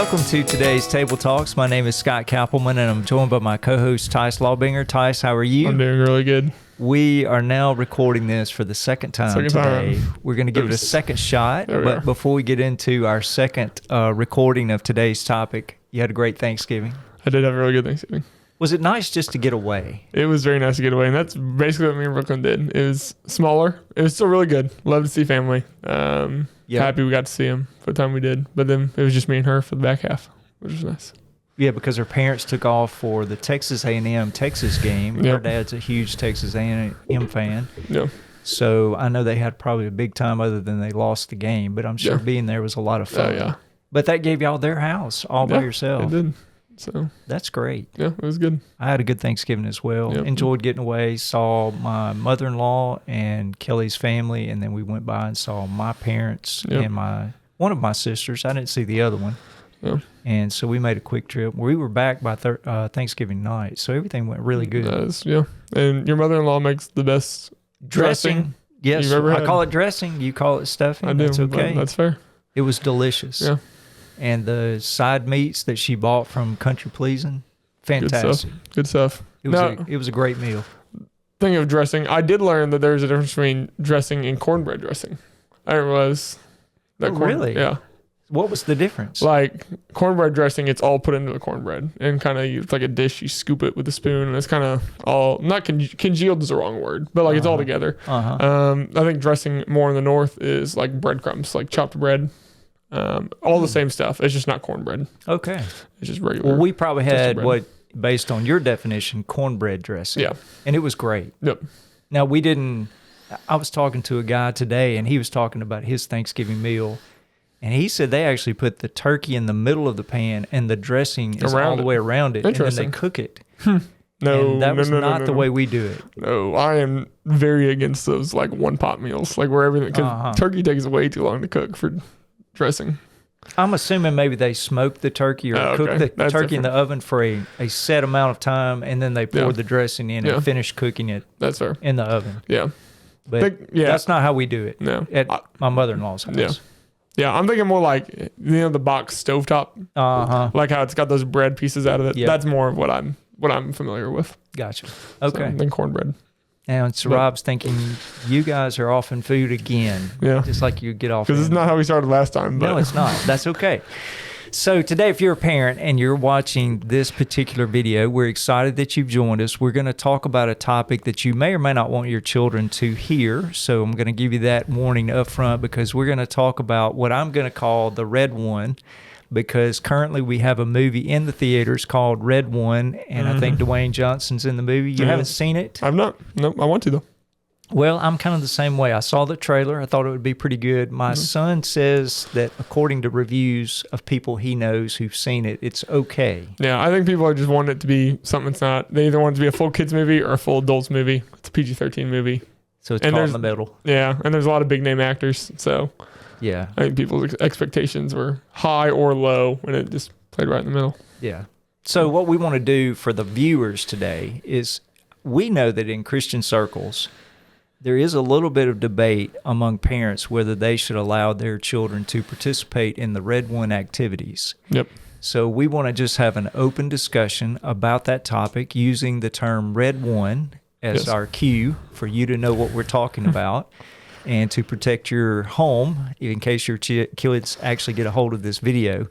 Welcome to today's Table Talks. My name is Scott Kappelman, and I'm joined by my co-host, Tyce Lawbinger. Tyce, how are you? I'm doing really good. We are now recording this for the second time today. We're going to give it a second shot, but before we get into our second recording of today's topic, you had a great Thanksgiving. I did have a really good Thanksgiving. Was it nice just to get away? It was very nice to get away, and that's basically what me and Brooklyn did. It was smaller. It was still really good. Love to see family. Happy we got to see him for the time we did. But then it was just me and her for the back half, which was nice. Yeah, because her parents took off for the Texas A&M Texas game. Yep. Her dad's a huge Texas A&M fan. Yeah. So I know they had probably a big time other than they lost the game, but I'm sure being there was a lot of fun. Yeah. But that gave y'all their house all by yourself. It did. So that's great. Yeah, it was good. I had a good Thanksgiving as well. Yep. Enjoyed getting away, saw my mother-in-law and Kelly's family, and then we went by and saw my parents and one of my sisters. I didn't see the other one. Yeah. And so we made a quick trip. We were back by Thanksgiving night, so everything went really good. And your mother-in-law makes the best dressing. Yes, I call it dressing. You call it stuffing. I do. That's okay. That's fair. It was delicious. Yeah. And the side meats that she bought from Country Pleasing, fantastic. Good stuff. It was a great meal. Thinking of dressing, I did learn that there's a difference between dressing and cornbread dressing. I didn't realize that. Really? Yeah. What was the difference? Like cornbread dressing, it's all put into the cornbread, and kind of it's like a dish. You scoop it with a spoon, and it's kind of all not congealed is the wrong word, but like it's all together. I think dressing more in the north is like breadcrumbs, like chopped bread. All the same stuff. It's just not cornbread. Okay. It's just regular. Well, we probably had based on your definition, cornbread dressing. Yeah. And it was great. Yep. Now, I was talking to a guy today, and he was talking about his Thanksgiving meal, and he said they actually put the turkey in the middle of the pan, and the dressing is all the way around it, and then they cook it. No, that was not the way we do it. No, I am very against those like one pot meals, like where everything, because turkey takes way too long to cook for dressing. I'm assuming maybe they smoked the turkey or cooked the turkey in the oven for a set amount of time, and then they poured the dressing in and finished cooking it. That's fair. In the oven. Yeah. But that's not how we do it. No. At my mother-in-law's house. Yeah. Yeah, I'm thinking more like the box stovetop. Like how it's got those bread pieces out of it. Yep. That's more of what I'm familiar with. Gotcha. Okay. Than cornbread. And so Rob's thinking, you guys are off in food again. Yeah. Just like you get off. Because it's not how we started last time. But. No, it's not. That's okay. So today, if you're a parent and you're watching this particular video, we're excited that you've joined us. We're going to talk about a topic that you may or may not want your children to hear. So I'm going to give you that warning up front because we're going to talk about what I'm going to call the red one, because currently we have a movie in the theaters called Red One, and I think Dwayne Johnson's in the movie. You haven't seen it? I've not. Nope, I want to, though. Well, I'm kind of the same way. I saw the trailer. I thought it would be pretty good. My son says that according to reviews of people he knows who've seen it, it's okay. Yeah, I think people are just wanting it to be something it's not. They either want it to be a full kids movie or a full adults movie. It's a PG-13 movie. So it's caught in the middle. Yeah, and there's a lot of big name actors, so... Yeah. I think people's expectations were high or low when it just played right in the middle. Yeah. So what we want to do for the viewers today is we know that in Christian circles, there is a little bit of debate among parents whether they should allow their children to participate in the Red One activities. Yep. So we want to just have an open discussion about that topic using the term Red One as our cue for you to know what we're talking about. And to protect your home, in case your kids actually get a hold of this video.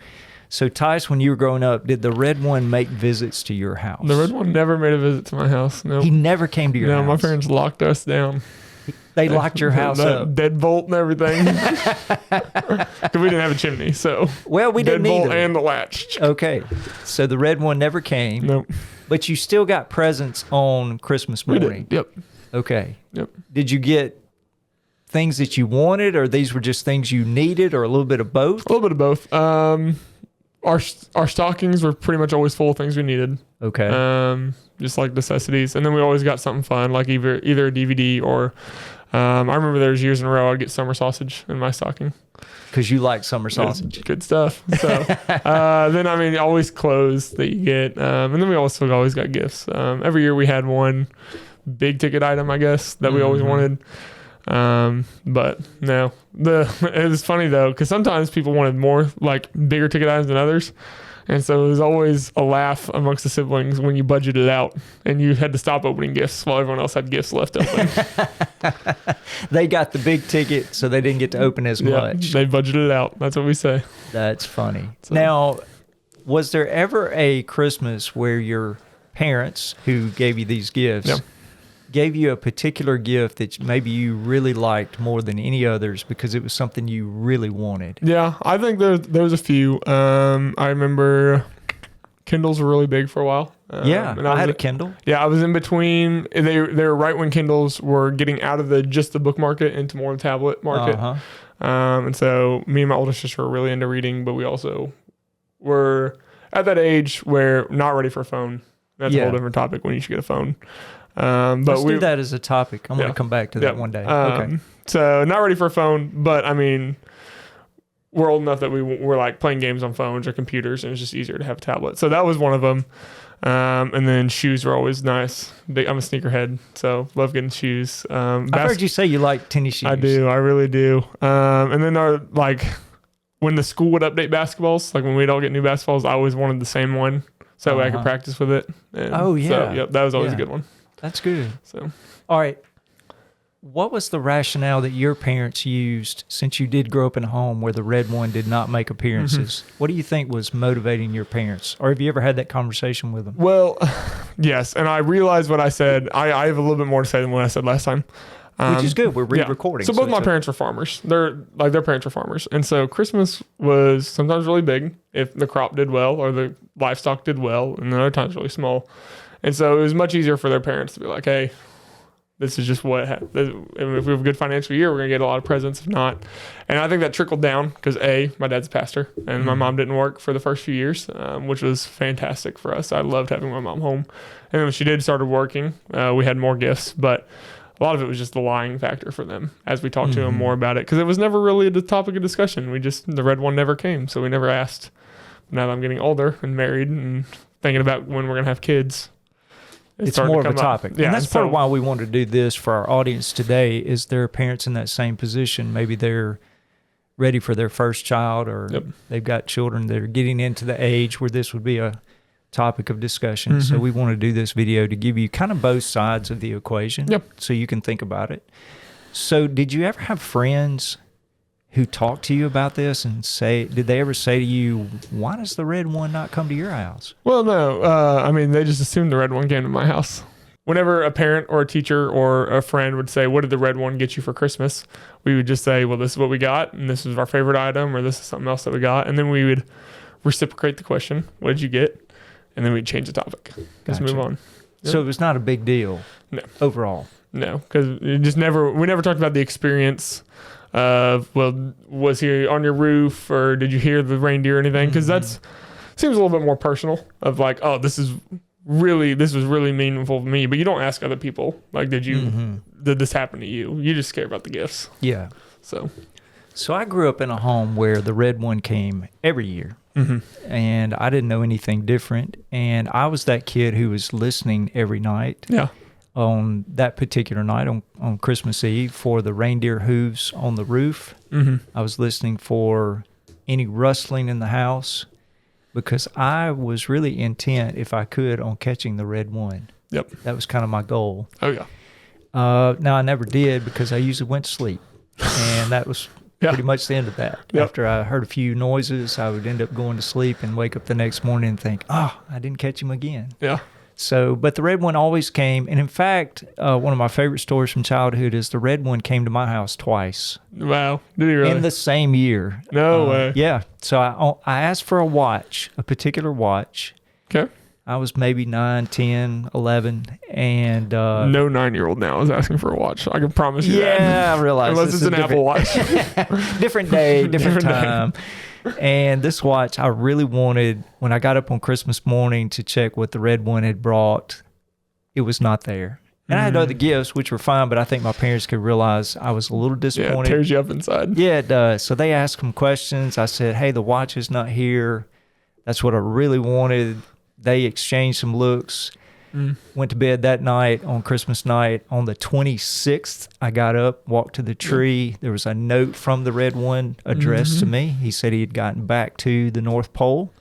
So, Tyce, when you were growing up, did the Red One make visits to your house? The Red One never made a visit to my house. No, he never came to your house. No, my parents locked us down. They locked your house up. Deadbolt and everything. Because we didn't have a chimney, so. Well, we didn't either. Deadbolt and the latch. Okay, so the Red One never came. Nope. But you still got presents on Christmas morning. We did. Yep. Okay. Yep. Did you get things that you wanted, or these were just things you needed, or a little bit of both? A little bit of both. Our stockings were pretty much always full of things we needed. Okay. Just like necessities, and then we always got something fun, like either a DVD or. I remember there was years in a row I'd get summer sausage in my stocking. Because you like summer sausage. Good stuff. So then always clothes that you get, and then we also always got gifts. Every year we had one big ticket item, I guess, that we always wanted. But no, it was funny though, because sometimes people wanted more like bigger ticket items than others. And so it was always a laugh amongst the siblings when you budgeted out and you had to stop opening gifts while everyone else had gifts left open. They got the big ticket, so they didn't get to open as much. They budgeted it out. That's what we say. That's funny. So, now, was there ever a Christmas where your parents, who gave you these gifts, gave you a particular gift that maybe you really liked more than any others because it was something you really wanted? Yeah, I think there was a few. I remember Kindles were really big for a while. And I had a Kindle. Yeah, I was in between. They were right when Kindles were getting out of just the book market into more the tablet market. And so me and my older sister were really into reading, but we also were at that age where not ready for a phone. That's a whole different topic when you should get a phone. But let's do that as a topic. I'm going to come back to that one day. Okay. So not ready for a phone, but I mean, we're old enough that we're like playing games on phones or computers, and it's just easier to have a tablet. So that was one of them. And then shoes were always nice. I'm a sneakerhead, so love getting shoes. I've heard you say you like tennis shoes. I do. I really do. And then when the school would update basketballs, like when we'd all get new basketballs, I always wanted the same one so that way I could practice with it. And so, that was always a good one. That's good. So, all right. What was the rationale that your parents used, since you did grow up in a home where the red one did not make appearances? What do you think was motivating your parents? Or have you ever had that conversation with them? Well, yes. And I realized what I said. I have a little bit more to say than what I said last time. Which is good. We're re-recording. So both my parents were farmers. Their parents were farmers. And so Christmas was sometimes really big if the crop did well or the livestock did well, and then other times really small. And so it was much easier for their parents to be like, hey, this is just what happens. If we have a good financial year, we're going to get a lot of presents. If not, and I think that trickled down because my dad's a pastor and my mom didn't work for the first few years, which was fantastic for us. I loved having my mom home. And then when she started working, we had more gifts, but a lot of it was just the lying factor for them as we talked to them more about it, because it was never really the topic of discussion. The red one never came, so we never asked. Now that I'm getting older and married and thinking about when we're going to have kids, it's more of a topic. Yeah, and that's part of why we wanted to do this for our audience today, is there are parents in that same position. Maybe they're ready for their first child, or they've got children that are getting into the age where this would be a topic of discussion. So we want to do this video to give you kind of both sides of the equation so you can think about it. So did you ever have friends who talked to you about this and did they ever say to you, why does the red one not come to your house? Well, no. I mean, they just assumed the red one came to my house. Whenever a parent or a teacher or a friend would say, what did the red one get you for Christmas? We would just say, well, this is what we got, and this is our favorite item, or this is something else that we got. And then we would reciprocate the question, what did you get? And then we'd change the topic. Just move on. So it was not a big deal overall? No, because we never talked about the experience of, well, was he on your roof, or did you hear the reindeer or anything? Because that seems a little bit more personal, of like, oh, this was really meaningful to me. But you don't ask other people, like, did this happen to you? You just care about the gifts. Yeah. So I grew up in a home where the red one came every year. And I didn't know anything different. And I was that kid who was listening every night. Yeah. On that particular night, on Christmas Eve, for the reindeer hooves on the roof. I was listening for any rustling in the house, because I was really intent, if I could, on catching the red one. Yep. That was kind of my goal. Oh, yeah. Now, I never did, because I usually went to sleep. And that was pretty much the end of that. After I heard a few noises, I would end up going to sleep and wake up the next morning and think, I didn't catch him again. Yeah. So, but the red one always came. And in fact, one of my favorite stories from childhood is the red one came to my house twice. Wow. Did he really? In the same year. No way. Yeah. So I asked for a particular watch. Okay. I was maybe 9, 10, 11, and... no 9-year-old now is asking for a watch. I can promise you that. Yeah, I realize. Unless it's an Apple Watch. Different day, different time. And this watch I really wanted, when I got up on Christmas morning to check what the red one had brought, it was not there. And I had other gifts, which were fine, but I think my parents could realize I was a little disappointed. Yeah, it tears you up inside. Yeah, it does. So they asked some questions. I said, hey, the watch is not here. That's what I really wanted. They exchanged some looks. Went to bed that night on Christmas night. On the 26th, I got up, walked to the tree. There was a note from the red one addressed to me. He said he had gotten back to the North Pole,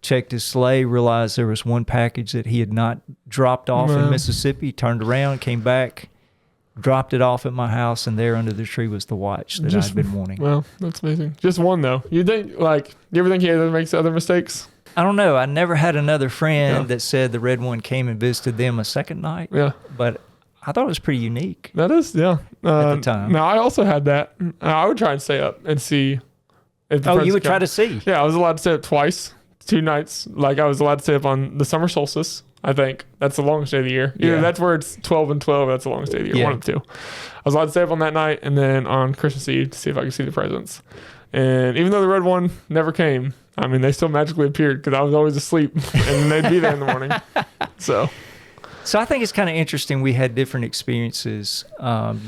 checked his sleigh, realized there was one package that he had not dropped off in Mississippi, turned around, came back, dropped it off at my house, and there under the tree was the watch that I'd been wanting. Well, that's amazing. Just one, though. You think, like, you ever think he ever makes other mistakes? I don't know. I never had another friend that said the red one came and visited them a second night. Yeah. But I thought it was pretty unique. That is, yeah. At the time. Now, I also had that. I would try and stay up and see. If the you would try to see? Yeah, I was allowed to stay up twice, 2 nights. Like, I was allowed to stay up on the summer solstice, I think. That's the longest day of the year. Either that's where it's 12 and 12. That's the longest day of the year. One of the two. I was allowed to stay up on that night and then on Christmas Eve to see if I could see the presents. And even though the red one never came, I mean, they still magically appeared because I was always asleep and they'd be there in the morning. So I think it's kind of interesting. We had different experiences.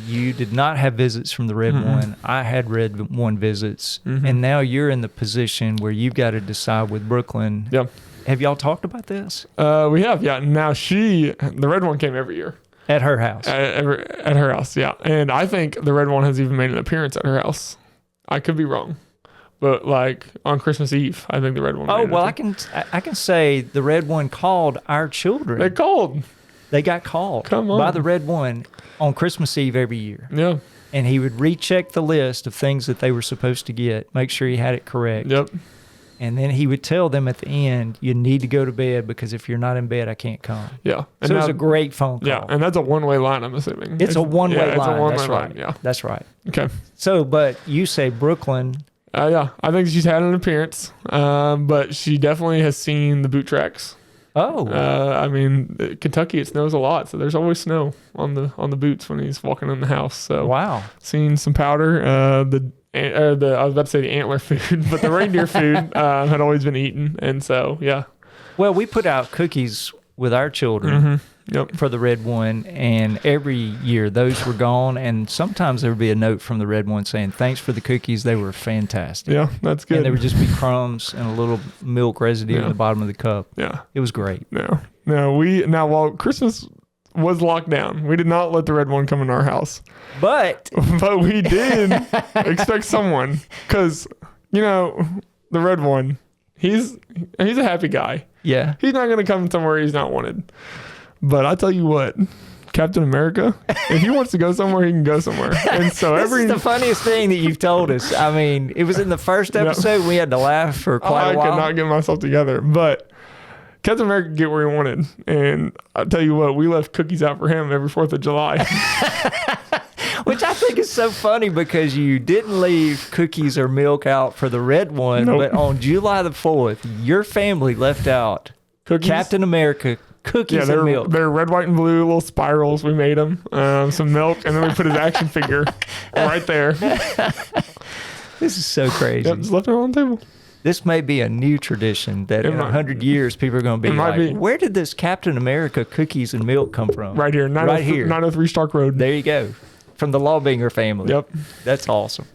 You did not have visits from the red one. I had red one visits. And now you're in the position where you've got to decide with Brooklyn. Yeah. Have y'all talked about this? We have, yeah. Now the red one came every year. At her house. At her house, yeah. And I think the red one has even made an appearance at her house. I could be wrong. But like on Christmas Eve, I think the red one. Oh, well, I can say the red one called our children. They called. They got called by the red one on Christmas Eve every year. Yeah. And he would recheck the list of things that they were supposed to get, make sure he had it correct. Yep. And then he would tell them at the end, you need to go to bed because if you're not in bed, I can't come. Yeah. And so it was a great phone call. Yeah. And that's a one-way line, I'm assuming. It's a one-way line. It's a one-way that's line. Right. Yeah. That's right. Okay. So, but you say Brooklyn. Yeah. I think she's had an appearance, but she definitely has seen the boot tracks. Oh. I mean, Kentucky, it snows a lot, so there's always snow on the boots when he's walking in the house. So wow. Seen some powder. I was about to say the antler food, but the reindeer food had always been eaten, and so yeah. Well, we put out cookies with our children for the red one, and every year those were gone, and sometimes there would be a note from the red one saying, "Thanks for the cookies; they were fantastic." Yeah, that's good. And there would just be crumbs and a little milk residue in the bottom of the cup. Yeah, it was great. Now while Christmas was locked down, we did not let the red one come in our house, but we did expect someone, because the red one, he's a happy guy. Yeah, he's not going to come somewhere he's not wanted. But I tell you what, Captain America, if he wants to go somewhere, he can go somewhere. And so this is the funniest thing that you've told us. I mean, it was in the first episode. We had to laugh for quite a while. I could not get myself together, but Captain America could get where he wanted. And I tell you what, we left cookies out for him every 4th of July. Which I think is so funny because you didn't leave cookies or milk out for the red one, but on July the 4th, your family left out cookies? Captain America cookies and milk. They're red, white, and blue little spirals. We made them. Some milk, and then we put his action figure right there. This is so crazy. Yep, just left it on the table. This may be a new tradition that in 100 years people are going to be like, where did this Captain America cookies and milk come from? Right here. 903 Stark Road. There you go. From the Lawbinger family. Yep. That's awesome.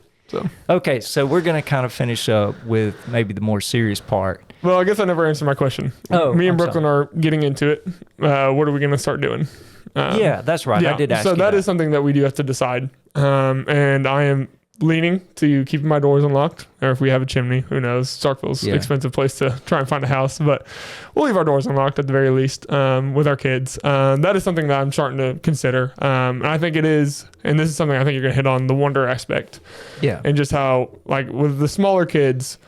Okay, so we're going to kind of finish up with maybe the more serious part. Well, I guess I never answered my question. Me and Brooklyn are getting into it. What are we going to start doing? Yeah, that's right. I did ask you that is something that we do have to decide. And I am leaning to keeping my doors unlocked, or if we have a chimney, who knows? Starkville's an expensive place to try and find a house, but we'll leave our doors unlocked at the very least with our kids. That is something that I'm starting to consider. And I think it is, and this is something I think you're going to hit on, the wonder aspect. Yeah. And just how, like, with the smaller kids,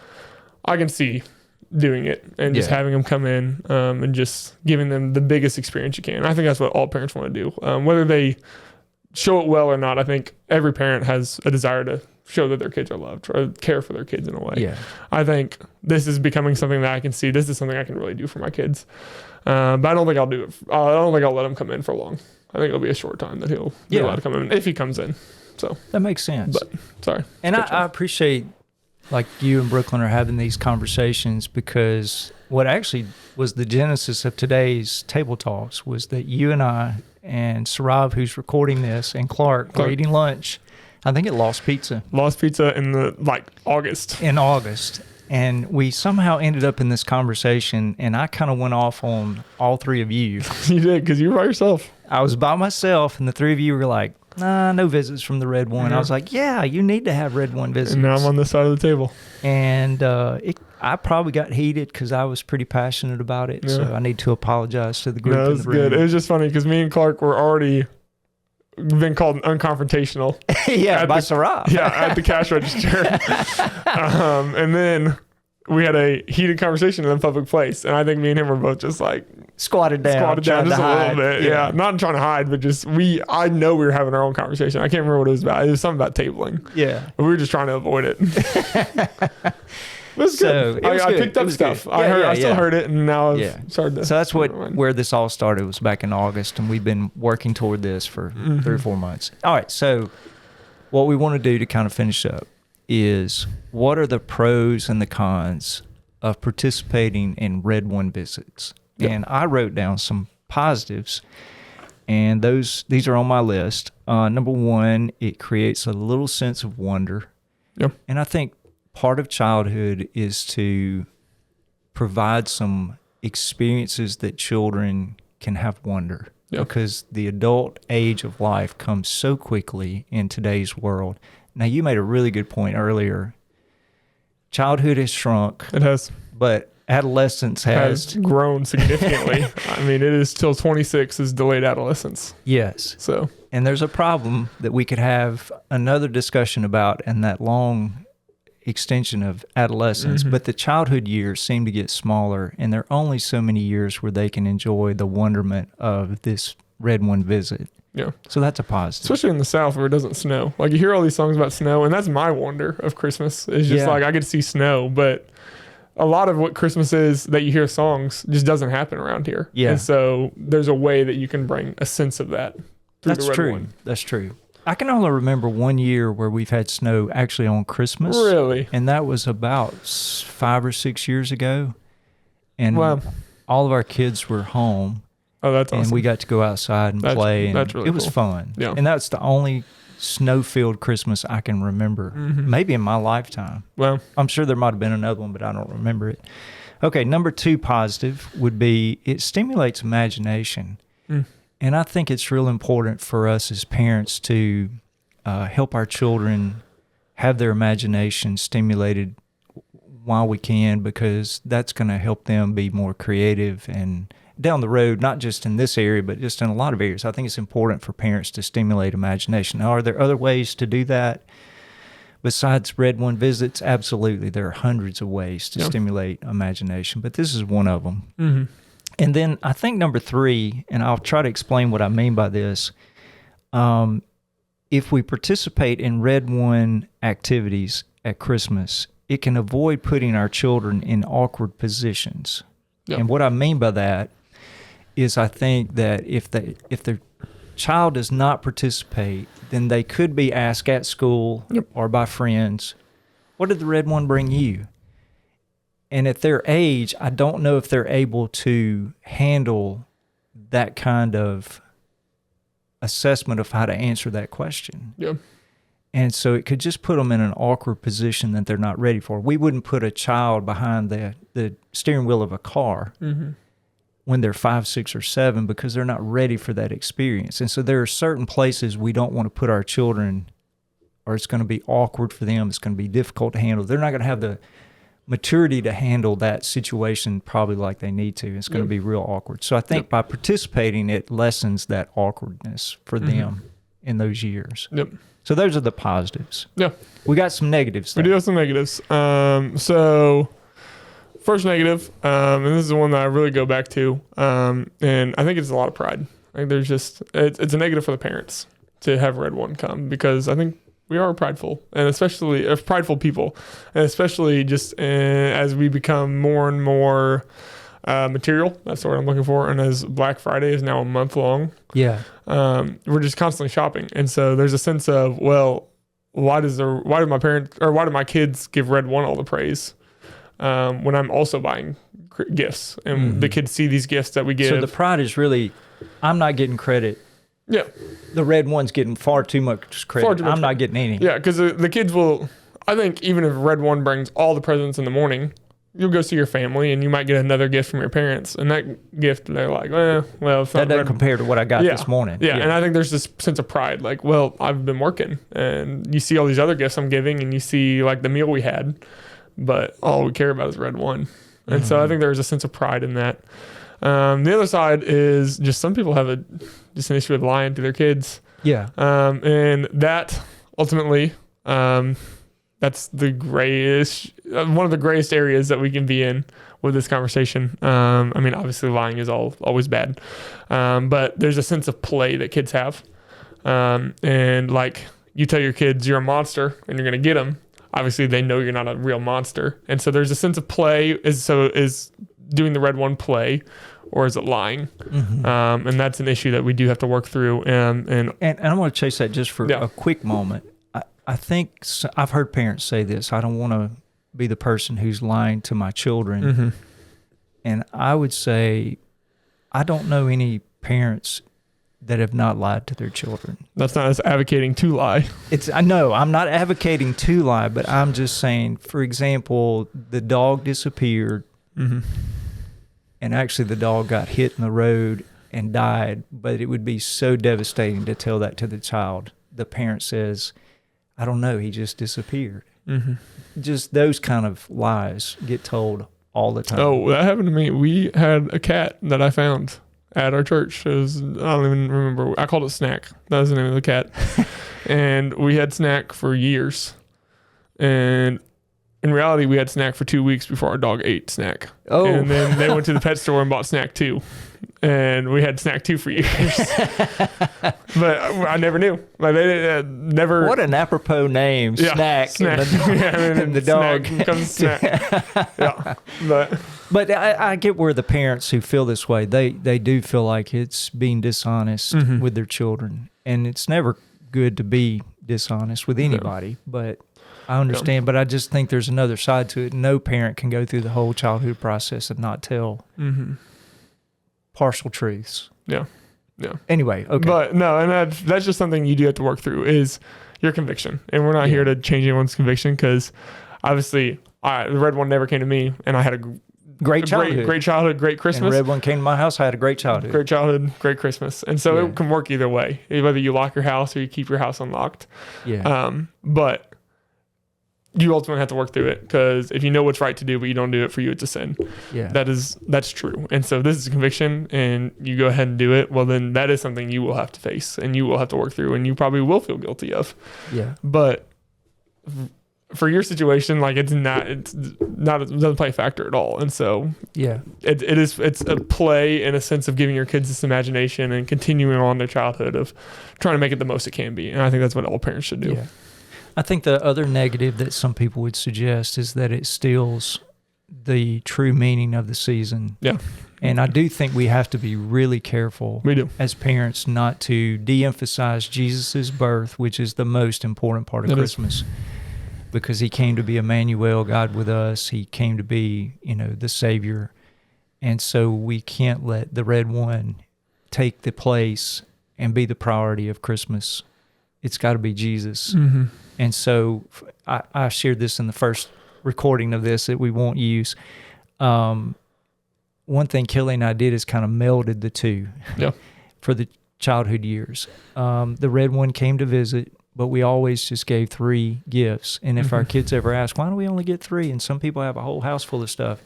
I can see doing it and just having them come in and just giving them the biggest experience you can. I think that's what all parents want to do. Whether they show it well or not, I think every parent has a desire to show that their kids are loved or care for their kids in a way. Yeah. I think this is becoming something that I can see. This is something I can really do for my kids. But I don't think I'll do it. I don't think I'll let him come in for long. I think it'll be a short time that he'll be allowed to come in if he comes in. So that makes sense. But sorry. And I appreciate like you and Brooklyn are having these conversations, because what actually was the genesis of today's table talks was that you and I and Sarav, who's recording this, and Clark were eating lunch, I think at Lost Pizza. Lost Pizza in August. In August. And we somehow ended up in this conversation, and I kind of went off on all three of you. You did, because you were by yourself. I was by myself, and the three of you were like, nah, no visits from the red one. I was like, yeah, you need to have red one visits. And now I'm on this side of the table. And I probably got heated because I was pretty passionate about it. Yeah. So I need to apologize to the group. No, that's good. It was just funny because me and Clark were already been called unconfrontational. Yeah, by Sarah. Yeah, at the cash register. And then we had a heated conversation in a public place. And I think me and him were both just like... Squatted down just a little bit. Yeah. Not trying to hide, but just I know we were having our own conversation. I can't remember what it was about. It was something about tabling. Yeah. But we were just trying to avoid it. It was good. I picked up stuff. I still heard it, and now I've started to... So that's where this all started, was back in August, and we've been working toward this for 3 or 4 months. All right, so what we want to do to kind of finish up is, what are the pros and the cons of participating in Red One visits? Yep. And I wrote down some positives, and these are on my list. Number one, it creates a little sense of wonder. Yep. And I think part of childhood is to provide some experiences that children can have wonder. Yep. Because the adult age of life comes so quickly in today's world. Now, you made a really good point earlier. Childhood has shrunk. It has. But adolescence has grown significantly. I mean, it is till 26 is delayed adolescence. Yes. So, and there's a problem that we could have another discussion about in that long extension of adolescence, but the childhood years seem to get smaller, and there are only so many years where they can enjoy the wonderment of this Red One visit. Yeah. So that's a positive. Especially in the South where it doesn't snow. Like, you hear all these songs about snow, and that's my wonder of Christmas. It's just like, I get to see snow, but a lot of what Christmas is that you hear songs just doesn't happen around here. Yeah. And so there's a way that you can bring a sense of that through the Red One. That's true. I can only remember one year where we've had snow actually on Christmas. Really? And that was about 5 or 6 years ago. And all of our kids were home. Oh, that's awesome. And we got to go outside and play. And that's really it was fun. Yeah. And that's the only snow-filled Christmas I can remember, maybe in my lifetime. Well, I'm sure there might have been another one, but I don't remember it. Okay, number 2 positive would be it stimulates imagination. And I think it's real important for us as parents to help our children have their imagination stimulated while we can, because that's going to help them be more creative and down the road, not just in this area, but just in a lot of areas. I think it's important for parents to stimulate imagination. Now, are there other ways to do that besides Red One visits? Absolutely. There are hundreds of ways to stimulate imagination, but this is one of them. And then I think number 3, and I'll try to explain what I mean by this, if we participate in Red One activities at Christmas, it can avoid putting our children in awkward positions. And what I mean by that is, I think that if the child does not participate, then they could be asked at school or by friends, what did the Red One bring you? And at their age, I don't know if they're able to handle that kind of assessment of how to answer that question. Yeah. And so it could just put them in an awkward position that they're not ready for. We wouldn't put a child behind the steering wheel of a car when they're 5, 6, or 7, because they're not ready for that experience. And so there are certain places we don't want to put our children, or it's going to be awkward for them. It's going to be difficult to handle. They're not going to have the maturity to handle that situation probably like they need to. It's going to be real awkward. So I think by participating, it lessens that awkwardness for them in those years. So those are the positives. Yeah. We got some negatives, though. We do have some negatives. So first negative, and this is the one that I really go back to, and I think it's a lot of pride. Like, there's just, it's a negative for the parents to have Red One come, because I think we are prideful, and especially prideful people, and especially just as we become more and more material. That's the word I'm looking for. And as Black Friday is now a month long, we're just constantly shopping, and so there's a sense of, well, why do my kids give Red One all the praise when I'm also buying gifts, and the kids see these gifts that we give. So the pride is really, I'm not getting credit. Yeah. The Red One's getting far too much credit. I'm not getting any. Yeah, because the kids will, I think even if red one brings all the presents in the morning, you'll go see your family and you might get another gift from your parents. And that gift, they're like, well, it's that doesn't compare to what I got this morning. Yeah. And I think there's this sense of pride. Like, well, I've been working and you see all these other gifts I'm giving and you see like the meal we had, but all we care about is red one. And so I think there's a sense of pride in that. The other side is just some people have just an issue with lying to their kids. Yeah. And that ultimately, that's the greatest, one of the greatest areas that we can be in with this conversation. I mean, obviously lying is always bad. But there's a sense of play that kids have. And like you tell your kids you're a monster and you're going to get them. Obviously they know you're not a real monster. And so there's a sense of play. Is doing the red one play or is it lying? And that's an issue that we do have to work through. And I want to chase that just for a quick moment. I think I've heard parents say this. I don't want to be the person who's lying to my children. And I would say I don't know any parents that have not lied to their children. That's not us advocating to lie. I know I'm not advocating to lie, but I'm just saying, for example, the dog disappeared and actually the dog got hit in the road and died, but it would be so devastating to tell that to the child. The parent says, I don't know, he just disappeared. Just those kind of lies get told all the time. Oh, that happened to me. We had a cat that I found at our church. I don't even remember. I called it Snack. That was the name of the cat. And we had Snack for years. And in reality, we had Snack for 2 weeks before our dog ate Snack. Oh. And then they went to the pet store and bought Snack 2. And we had Snack 2 for years. But I never knew. Like they never. What an apropos name, Snack. And the dog becomes Snack. Yeah. But I get where the parents who feel this way, they do feel like it's being dishonest with their children. And it's never good to be dishonest with anybody. But I understand. But I just think there's another side to it. No parent can go through the whole childhood process and not tell partial truths. Yeah. Anyway, okay. But no, and that's just something you do have to work through is your conviction. And we're not here to change anyone's conviction because obviously the red one never came to me and I had a great childhood, great Christmas. And the red one came to my house, I had a great childhood. Great childhood, great Christmas. And so it can work either way, whether you lock your house or you keep your house unlocked. But you ultimately have to work through it because if you know what's right to do, but you don't do it, for you, it's a sin. That's true. And so this is a conviction and you go ahead and do it. Well, then that is something you will have to face and you will have to work through and you probably will feel guilty of. But for your situation, like it doesn't play a factor at all. And so it's a play in a sense of giving your kids this imagination and continuing on their childhood of trying to make it the most it can be. And I think that's what all parents should do. I think the other negative that some people would suggest is that it steals the true meaning of the season. And I do think we have to be really careful as parents not to de-emphasize Jesus's birth, which is the most important part of Christmas. Because he came to be Emmanuel, God with us. He came to be, the Savior. And so we can't let the red one take the place and be the priority of Christmas. It's got to be Jesus. And so I shared this in the first recording of this that we won't use. One thing Kelly and I did is kind of melded the two for the childhood years. The red one came to visit, but we always just gave 3 gifts. And if our kids ever ask, why do we only get 3? And some people have a whole house full of stuff.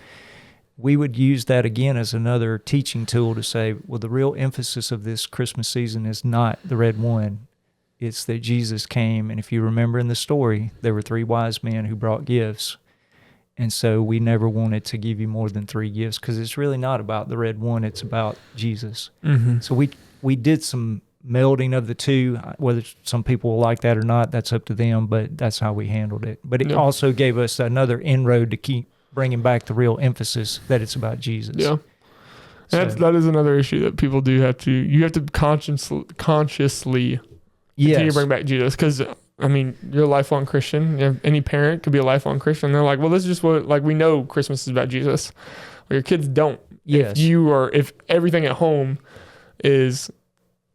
We would use that again as another teaching tool to say, well, the real emphasis of this Christmas season is not the red one. It's that Jesus came, and if you remember in the story, there were 3 wise men who brought gifts. And so we never wanted to give you more than 3 gifts because it's really not about the red one, it's about Jesus. So we did some melding of the two. Whether some people will like that or not, that's up to them, but that's how we handled it. But it also gave us another inroad to keep bringing back the real emphasis that it's about Jesus. So, that is another issue that people do have to, you have to consciously continue to bring back Jesus, because I mean, you're a lifelong Christian. Any parent could be a lifelong Christian. They're like, well, this is just what, like, we know Christmas is about Jesus. Well, your kids don't. If everything at home is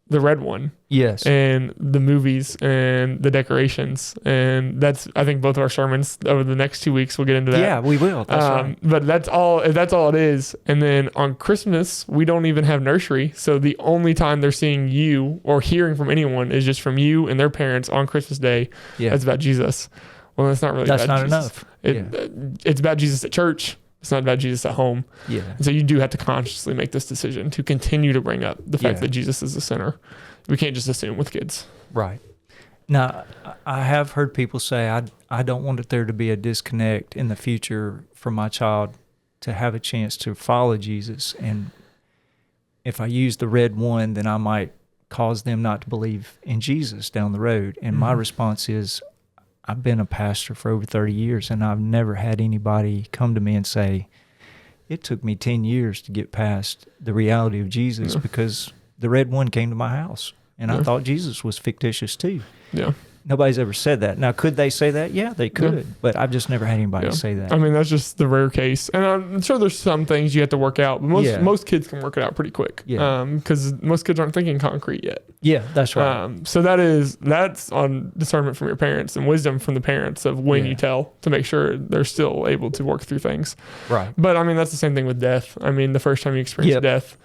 the red one. Yes. And the movies and the decorations. And that's, I think both of our sermons over the next 2 weeks, we'll get into that. Yeah, we will. That's right. But that's all it is. And then on Christmas, we don't even have nursery. So the only time they're seeing you or hearing from anyone is just from you and their parents on Christmas Day. Yeah. That's about Jesus. Well, that's not really that's about not Jesus. Enough. It's about Jesus at church. It's not about Jesus at home. Yeah. And so you do have to consciously make this decision to continue to bring up the fact that Jesus is the center. We can't just assume with kids. Right. Now, I have heard people say, I don't want there to be a disconnect in the future for my child to have a chance to follow Jesus. And if I use the red one, then I might cause them not to believe in Jesus down the road. And my response is, I've been a pastor for over 30 years, and I've never had anybody come to me and say, it took me 10 years to get past the reality of Jesus because the red one came to my house, and I thought Jesus was fictitious too. Yeah. Nobody's ever said that. Now, could they say that? Yeah, they could, but I've just never had anybody say that. I mean, that's just the rare case. And I'm sure there's some things you have to work out, but most kids can work it out pretty quick. Yeah. Because most kids aren't thinking concrete yet. Yeah, that's right. So that's on discernment from your parents and wisdom from the parents of when you tell to make sure they're still able to work through things. Right. But I mean, that's the same thing with death. I mean, the first time you experience death,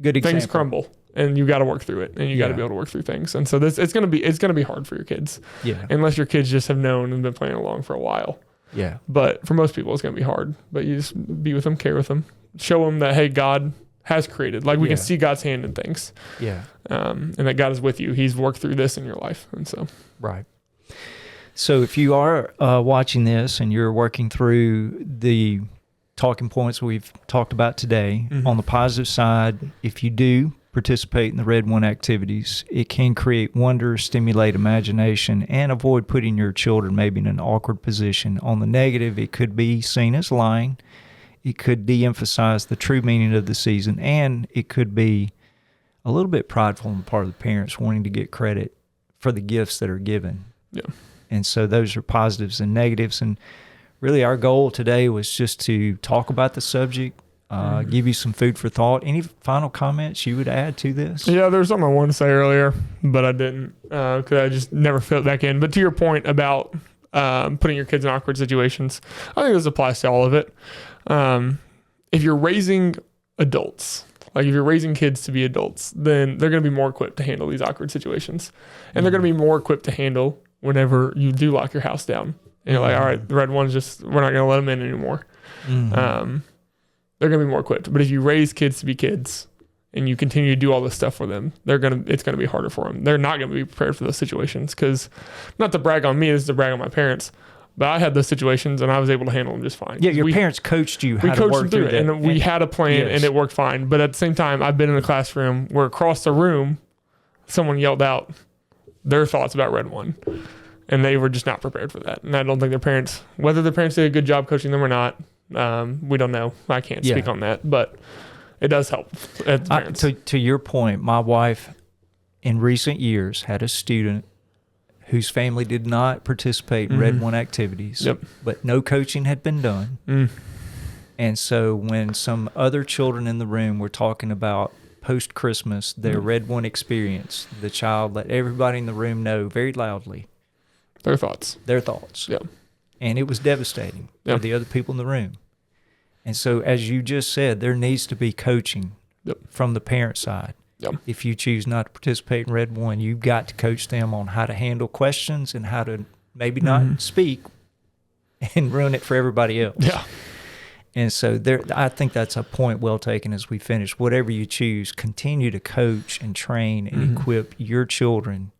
good example. Things crumble. And you got to work through it, and you got to be able to work through things. And so it's gonna be hard for your kids, unless your kids just have known and been playing along for a while. Yeah. But for most people, it's gonna be hard. But you just be with them, care with them, show them that hey, God has created. Like we can see God's hand in things. Yeah. And that God is with you. He's worked through this in your life, and so right. So if you are watching this and you're working through the talking points we've talked about today, on the positive side, if you do participate in the Red One activities, it can create wonder, stimulate imagination, and avoid putting your children maybe in an awkward position. On the negative, it could be seen as lying. It could de-emphasize the true meaning of the season, and it could be a little bit prideful on the part of the parents wanting to get credit for the gifts that are given. Yeah. And so those are positives and negatives. And really our goal today was just to talk about the subject, give you some food for thought. Any final comments you would add to this? Yeah, there's something I wanted to say earlier, but I didn't because I just never fit back in. But to your point about putting your kids in awkward situations, I think this applies to all of it. If you're raising adults, like if you're raising kids to be adults, then they're going to be more equipped to handle these awkward situations. And they're going to be more equipped to handle whenever you do lock your house down. And you're like, all right, the red one's just, we're not going to let them in anymore. They're going to be more equipped. But if you raise kids to be kids and you continue to do all this stuff for them, it's going to be harder for them. They're not going to be prepared for those situations because, not to brag on me, this is to brag on my parents, but I had those situations and I was able to handle them just fine. Yeah, your parents coached you how to work through it. And we had a plan and it worked fine. But at the same time, I've been in a classroom where across the room, someone yelled out their thoughts about Red One. And they were just not prepared for that. And I don't think whether their parents did a good job coaching them or not, we don't know. I can't speak on that, but it does help. To your point, my wife in recent years had a student whose family did not participate in Red One activities, but no coaching had been done. And so when some other children in the room were talking about post-Christmas, their Red One experience, the child let everybody in the room know very loudly their thoughts. Yeah. And it was devastating for the other people in the room. And so, as you just said, there needs to be coaching from the parent side. If you choose not to participate in Red One, you've got to coach them on how to handle questions and how to maybe not speak and ruin it for everybody else. Yeah. And so I think that's a point well taken as we finish. Whatever you choose, continue to coach and train and equip your children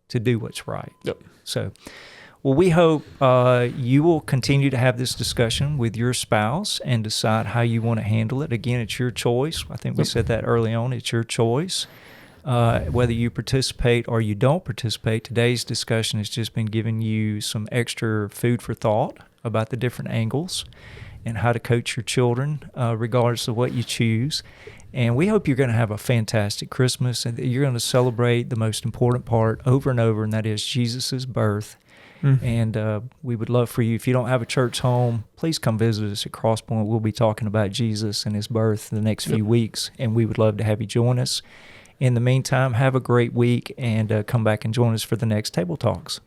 to do what's right. So, well, we hope you will continue to have this discussion with your spouse and decide how you want to handle it. Again, it's your choice. I think we said that early on. It's your choice. Whether you participate or you don't participate, today's discussion has just been giving you some extra food for thought about the different angles and how to coach your children, regardless of what you choose. And we hope you're going to have a fantastic Christmas and that you're going to celebrate the most important part over and over, and that is Jesus' birth. And we would love for you, if you don't have a church home, please come visit us at Crosspoint. We'll be talking about Jesus and his birth the next few weeks, and we would love to have you join us. In the meantime, have a great week and come back and join us for the next Table Talks.